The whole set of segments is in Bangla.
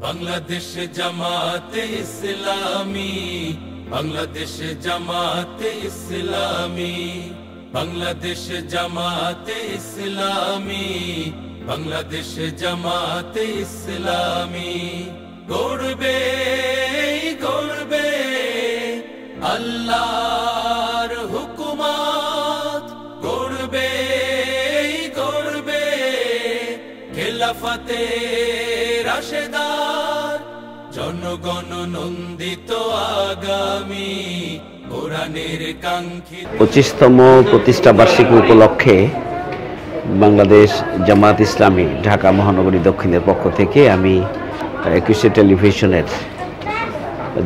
বাংলাদেশ জামাতে ইসলামী, বাংলাদেশ জামাতে ইসলামী, বাংলাদেশ জামাতে ইসলামী, বাংলাদেশ জামাতে ইসলামী। গড়বে গড়বে আল্লাহর হুকুমত, গড়বে গড়বে খেলাফতে রাশেদার, জনগণ নন্দিত আগামী কোরআনের কাঙ্ক্ষিত। 25তম প্রতিষ্ঠা বার্ষিকী উপলক্ষে বাংলাদেশ জামাত ইসলামী ঢাকা মহানগরী দক্ষিণের পক্ষ থেকে আমি 21 টেলিভিশনের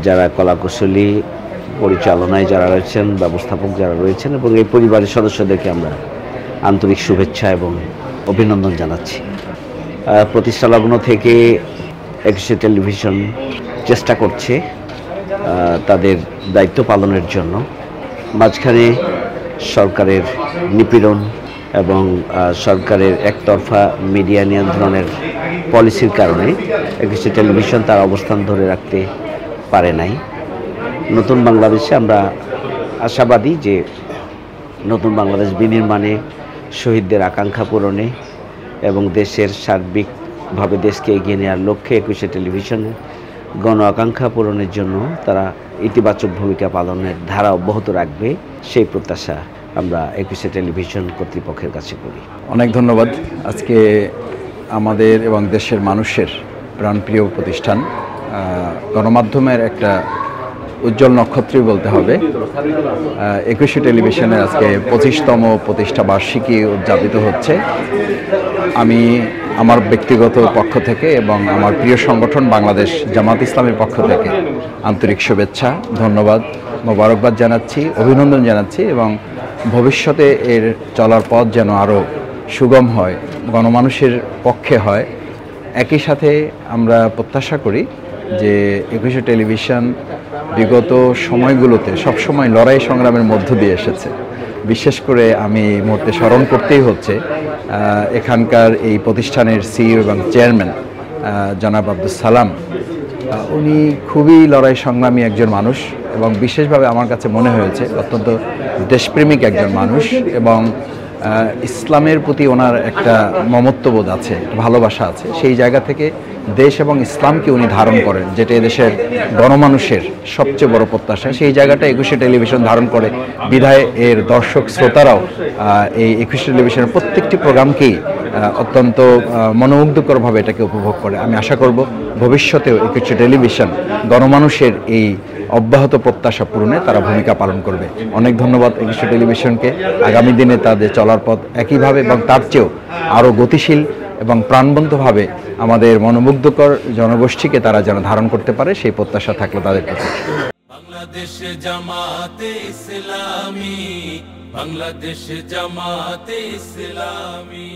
যারা কলাকুশলী, পরিচালনায় যারা রয়েছেন, ব্যবস্থাপক যারা রয়েছেন এবং এই পরিবারের সদস্যদেরকে আমরা আন্তরিক শুভেচ্ছা এবং অভিনন্দন জানাচ্ছি। প্রতিষ্ঠা লগ্ন থেকে 21 টেলিভিশন চেষ্টা করছে তাদের দায়িত্ব পালনের জন্য। মাঝখানে সরকারের নিপীড়ন এবং সরকারের একতরফা মিডিয়া নিয়ন্ত্রণের পলিসির কারণে 21 টেলিভিশন তার অবস্থান ধরে রাখতে পারে নাই। নতুন বাংলাদেশে আমরা আশাবাদী যে নতুন বাংলাদেশ বিনির্মাণে, শহীদদের আকাঙ্ক্ষা পূরণে এবং দেশের সার্বিকভাবে দেশকে এগিয়ে নেওয়ার লক্ষ্যে 21 টেলিভিশনের গণ আকাঙ্ক্ষা পূরণের জন্য তারা ইতিবাচক ভূমিকা পালনের ধারা অব্যাহত রাখবে, সেই প্রত্যাশা আমরা 21 টেলিভিশন কর্তৃপক্ষের কাছে করি। অনেক ধন্যবাদ। আজকে আমাদের এবং দেশের মানুষের প্রাণপ্রিয় প্রতিষ্ঠান, গণমাধ্যমের একটা উজ্জ্বল নক্ষত্রই বলতে হবে, 21 টেলিভিশনের আজকে 25তম প্রতিষ্ঠা বার্ষিকী উদযাপিত হচ্ছে। আমি আমার ব্যক্তিগত পক্ষ থেকে এবং আমার প্রিয় সংগঠন বাংলাদেশ জামাত ইসলামের পক্ষ থেকে আন্তরিক শুভেচ্ছা, ধন্যবাদ, মোবারকবাদ জানাচ্ছি, অভিনন্দন জানাচ্ছি এবং ভবিষ্যতে এর চলার পথ যেন আরও সুগম হয়, গণমানুষের পক্ষে হয়। একই সাথে আমরা প্রত্যাশা করি যে 21 টেলিভিশন বিগত সময়গুলোতে সবসময় লড়াই সংগ্রামের মধ্য দিয়ে এসেছে। বিশেষ করে আমি এই মুহূর্তে স্মরণ করতেই হচ্ছে এখানকার এই প্রতিষ্ঠানের সিইও এবং চেয়ারম্যান জনাব আব্দুল সালাম, উনি খুবই লড়াই সংগ্রামী একজন মানুষ এবং বিশেষভাবে আমার কাছে মনে হয়েছে অত্যন্ত দেশপ্রেমিক একজন মানুষ এবং ইসলামের প্রতি ওনার একটা মমত্ববোধ আছে, ভালোবাসা আছে। সেই জায়গা থেকে দেশ এবং ইসলামকে উনি ধারণ করেন, যেটা এদেশের গণমানুষের সবচেয়ে বড় প্রত্যাশা। সেই জায়গাটা 21 টেলিভিশন ধারণ করে বিধায় এর দর্শক শ্রোতারাও এই 21 টেলিভিশনের প্রত্যেকটি প্রোগ্রামকেই অত্যন্ত মনোমুগ্ধকরভাবে এটাকে উপভোগ করে। আমি আশা করব ভবিষ্যতেও 21 টেলিভিশন গণমানুষের এই অব্যাহত প্রত্যাশা পূরণে তারা ভূমিকা পালন করবে। অনেক ধন্যবাদ 21 টেলিভিশনকে। আগামী দিনে তাদের চলার পথ একইভাবে এবং তার চেয়েও আরও গতিশীল এবং প্রাণবন্তভাবে আমাদের মনোমুগ্ধকর জনগোষ্ঠীকে তারা যেন ধারণ করতে পারে, সেই প্রত্যাশা থাকলো তাদের কাছে। বাংলাদেশ জামাতে ইসলামী, বাংলাদেশ জামাতে ইসলামী।